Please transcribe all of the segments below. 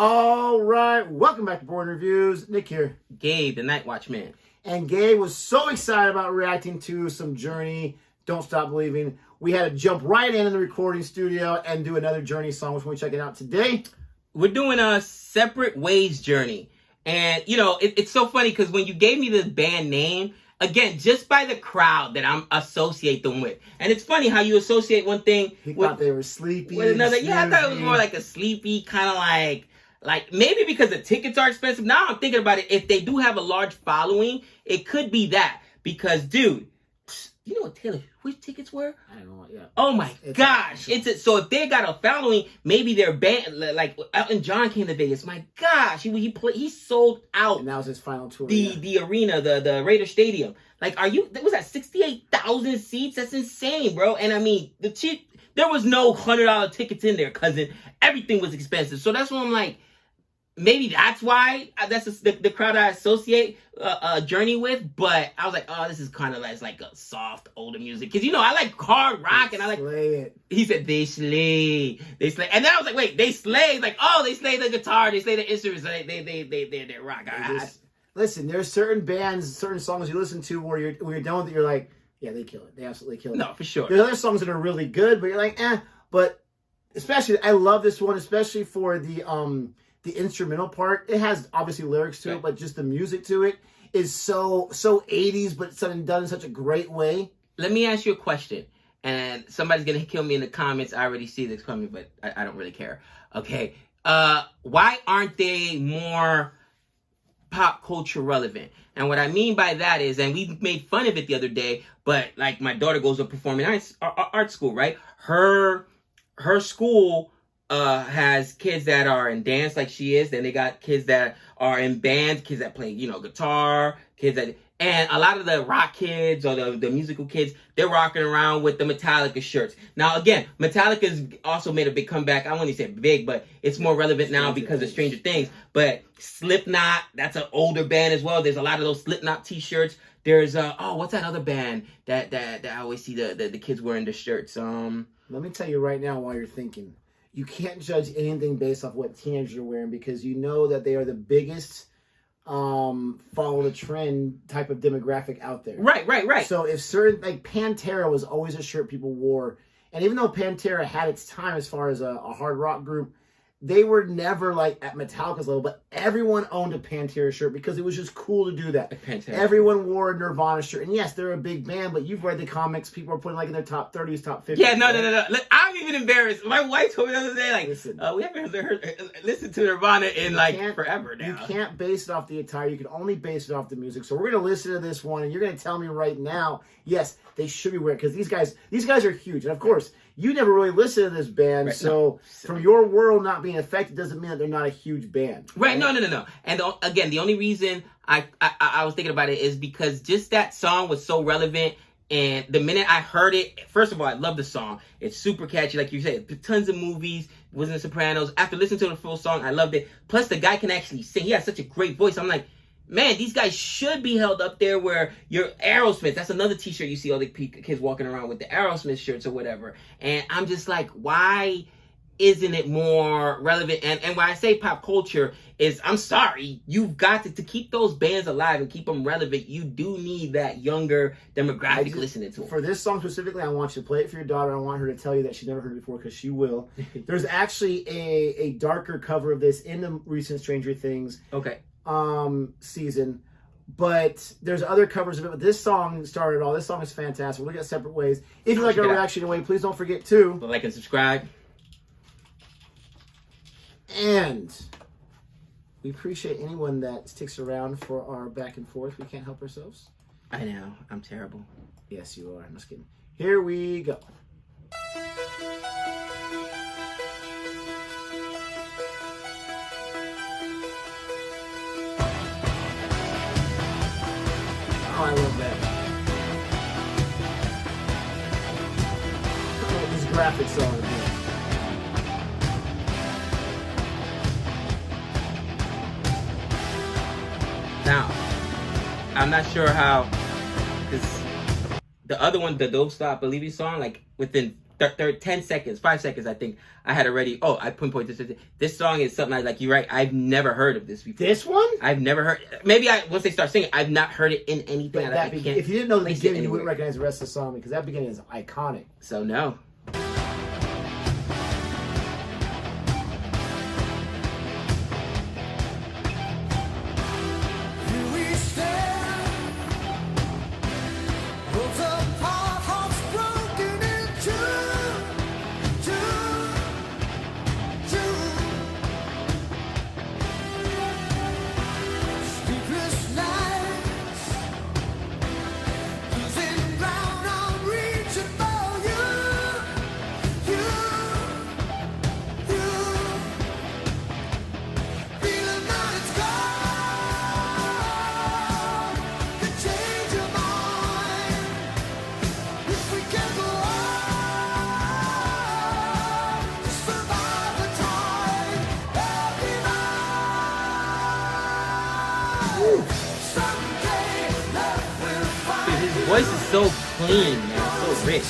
All right, welcome back to Boring Reviews. Nick here. Gabe, the Night Watchman. And Gabe was so excited about reacting to some Journey, Don't Stop Believing. We had to jump right in the recording studio and do another Journey song, which we're checking out today. We're doing a Separate Ways Journey. And, you know, it's so funny because when you gave me the band name, again, just by the crowd that I'm associate them with. And it's funny how you associate one thing thought they were sleepy with another. Yeah, I thought it was more like a sleepy, kind of like maybe because the tickets are expensive. Now I'm thinking about it. If they do have a large following, it could be that. Because, dude, you know what Taylor Swift tickets were? I don't know. Yeah. Oh my gosh! So if they got a following, maybe their band, like Elton John came to Vegas. My gosh, he sold out. And that was his final tour. The arena, the Raider Stadium. Like, was that 68,000 seats? That's insane, bro. And I mean, there was no $100 tickets in there, cousin. Everything was expensive. So that's why I'm like, maybe that's why that's the crowd I associate Journey with. But I was like, oh, this is kind of like a soft older music, because you know I like hard rock and I like. Slay it. He said they slay, and then I was like, wait, they slay? Like, oh, they slay the guitar, they slay the instruments, they rock. Listen, there's certain bands, certain songs you listen to where you're done with it, you're like, yeah, they kill it, they absolutely kill it. No, for sure. There's other songs that are really good, but you're like, eh. But especially, I love this one, especially for the instrumental part. It has obviously lyrics to it, but just the music to it is so 80s, but something done in such a great way. Let me ask you a question, and somebody's gonna kill me in the comments. I already see this coming, but I don't really care. Okay, why aren't they more pop culture relevant? And what I mean by that is, and we made fun of it the other day, but like my daughter goes to performing art school, right? Her school has kids that are in dance like she is. Then they got kids that are in bands, kids that play, guitar, and a lot of the rock kids or the musical kids, they're rocking around with the Metallica shirts. Now, again, Metallica's also made a big comeback. I wouldn't say big, but it's more relevant now because of Stranger Things. But Slipknot, that's an older band as well. There's a lot of those Slipknot t-shirts. There's, what's that other band that I always see the kids wearing the shirts? Let me tell you right now while you're thinking. You can't judge anything based off what teenagers are wearing, because you know that they are the biggest follow the trend type of demographic out there. Right. So if certain, like Pantera was always a shirt people wore, and even though Pantera had its time as far as a hard rock group, they were never like at Metallica's level, but everyone owned a Pantera shirt because it was just cool to do that. Everyone wore a Nirvana shirt. And yes, they're a big band, but you've read the comics. People are putting like in their top 30s, top 50s. Yeah, no. I'm even embarrassed. My wife told me the other day, like, we haven't listened to Nirvana in like forever now. You can't base it off the attire. You can only base it off the music. So we're going to listen to this one, and you're going to tell me right now, yes, they should be wearing it, because these guys are huge. And of course, you never really listened to this band, right, so from your world not being affected doesn't mean that they're not a huge band. Right? No. And again, the only reason I was thinking about it is because just that song was so relevant. And the minute I heard it, first of all, I love the song. It's super catchy, like you said. Tons of movies, was in The Sopranos. After listening to the full song, I loved it. Plus, the guy can actually sing. He has such a great voice. I'm like, man, these guys should be held up there where your Aerosmith. That's another t-shirt you see all the kids walking around with, the Aerosmith shirts or whatever. And I'm just like, why isn't it more relevant? And when I say pop culture is, I'm sorry, you've got to keep those bands alive and keep them relevant. You do need that younger demographic listening to them. For this song specifically, I want you to play it for your daughter. I want her to tell you that she never heard it before, because she will. There's actually a darker cover of this in the recent Stranger Things season, but there's other covers of it. But this song started it all. This song is fantastic. We'll look at Separate Ways. If you like our reaction anyway, please don't forget to like and subscribe. And we appreciate anyone that sticks around for our back and forth. We can't help ourselves. I know. I'm terrible. Yes, you are. I'm just kidding. Here we go. Oh, I love that. Look at these graphics are here. Now, I'm not sure how, because the other one, the Don't Stop Believing song, like within 10 seconds, 5 seconds, I think I had already. Oh, I pinpointed this. This song is something like, you're right. I've never heard of this before. This one? I've never heard. Maybe once they start singing, I've not heard it in anything. If you didn't know the beginning, you wouldn't recognize the rest of the song because that beginning is iconic. So no. His voice is so clean, man, so rich.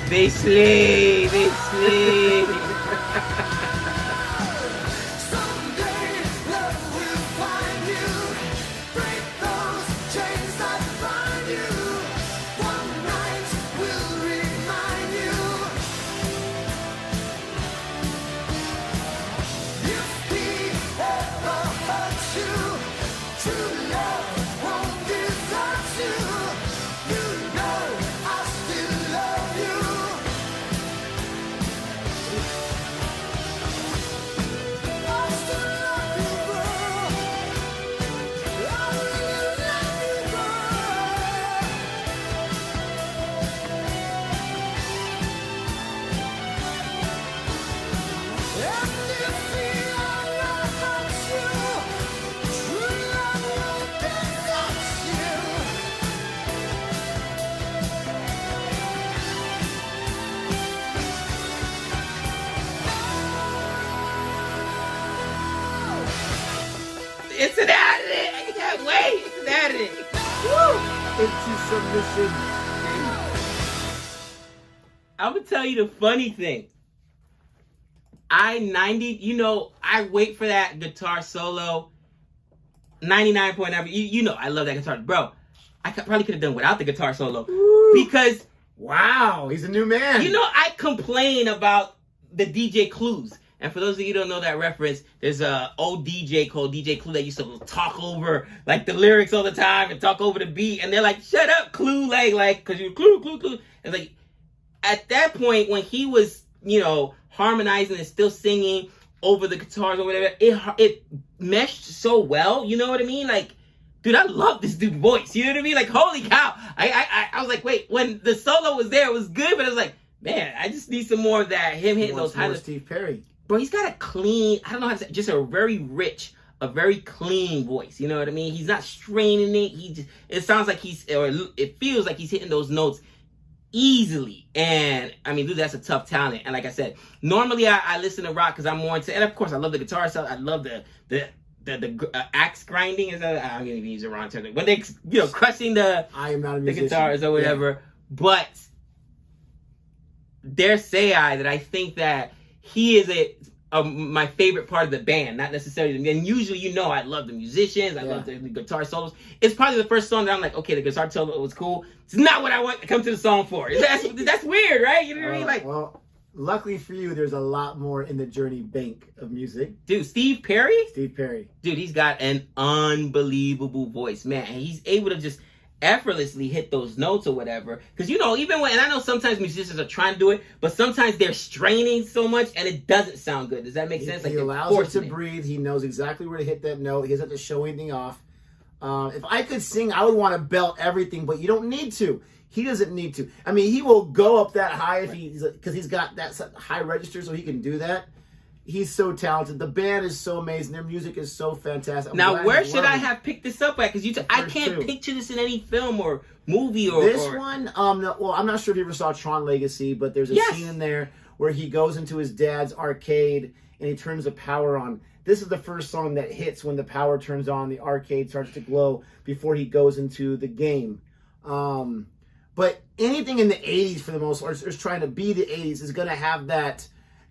They slay, they slay. It's an accident. I can't wait. It's an accident. Woo! Into submission. I'm gonna tell you the funny thing. I wait for that guitar solo. 99.9. You know, I love that guitar, bro. I probably could have done without the guitar solo. Woo. Because wow, he's a new man. you know, I complain about the DJ Clues. And for those of you who don't know that reference, there's a old DJ called DJ Clue that used to talk over like the lyrics all the time and talk over the beat. And they're like, "Shut up, Clue!" Like, cause you Clue. And like, at that point when he was, you know, harmonizing and still singing over the guitars or whatever, it meshed so well. You know what I mean? Like, dude, I love this dude's voice. You know what I mean? Like, holy cow! I was like, wait, when the solo was there, it was good, but I was like, man, I just need some more of that. Him hitting those high notes. Steve Perry. Bro, he's got a clean, I don't know how to say, just a very rich, a very clean voice. You know what I mean? He's not straining it. It sounds like it feels like he's hitting those notes easily. And I mean, dude, that's a tough talent. And like I said, normally I listen to rock because I'm more into, and of course I love the guitar stuff. I love the axe grinding. Is that, I'm gonna even use the wrong term. When they, you know, crushing the guitars or whatever. Yeah. But dare say that I think that he is my favorite part of the band, not necessarily. And usually, you know, I love the musicians. I love the guitar solos. It's probably the first song that I'm like, okay, the guitar solo was cool. It's not what I want to come to the song for. That's weird, right? You know what I mean? Like, well, luckily for you, there's a lot more in the Journey bank of music. Dude, Steve Perry? Steve Perry. Dude, he's got an unbelievable voice, man. And he's able to just effortlessly hit those notes or whatever. Because, you know, even when, and I know sometimes musicians are trying to do it, but sometimes they're straining so much and it doesn't sound good. Does that make sense? He allows it to breathe. He knows exactly where to hit that note. He doesn't have to show anything off. If I could sing, I would want to belt everything, but you don't need to. He doesn't need to. I mean, he will go up that high if because he's got that high register, so he can do that. He's so talented. The band is so amazing. Their music is so fantastic. Now, where should I have picked this up at? Because I can't picture this in any film or movie or this one. No, well, I'm not sure if you ever saw Tron Legacy, but there's a scene in there where he goes into his dad's arcade and he turns the power on. This is the first song that hits when the power turns on. The arcade starts to glow before he goes into the game. But anything in the 80s, for the most part, is trying to be the 80s, is going to have that.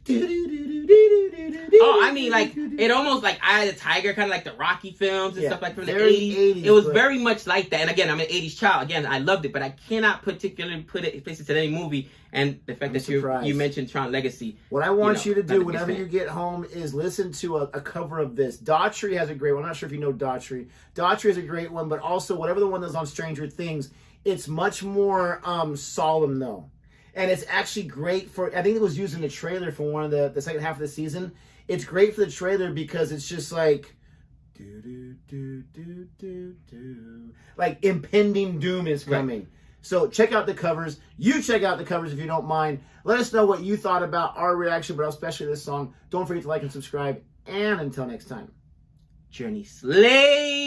Oh, I mean, like, it almost like Eye of the Tiger, kind of like the Rocky films and stuff like from the 80s. It was very much like that. And again, I'm an 80s child. Again, I loved it, but I cannot particularly place it in any movie. And the fact that you mentioned Tron Legacy. What I want you to do whenever you get home is listen to a cover of this. Daughtry has a great one. I'm not sure if you know Daughtry. Daughtry is a great one, but also whatever the one that's on Stranger Things, it's much more solemn, though. And it's actually great for, I think it was used in the trailer for one of the second half of the season. It's great for the trailer because it's just like, like impending doom is coming. Right. So check out the covers. You check out the covers if you don't mind. Let us know what you thought about our reaction, but especially this song. Don't forget to like and subscribe. And until next time. Journey Slay!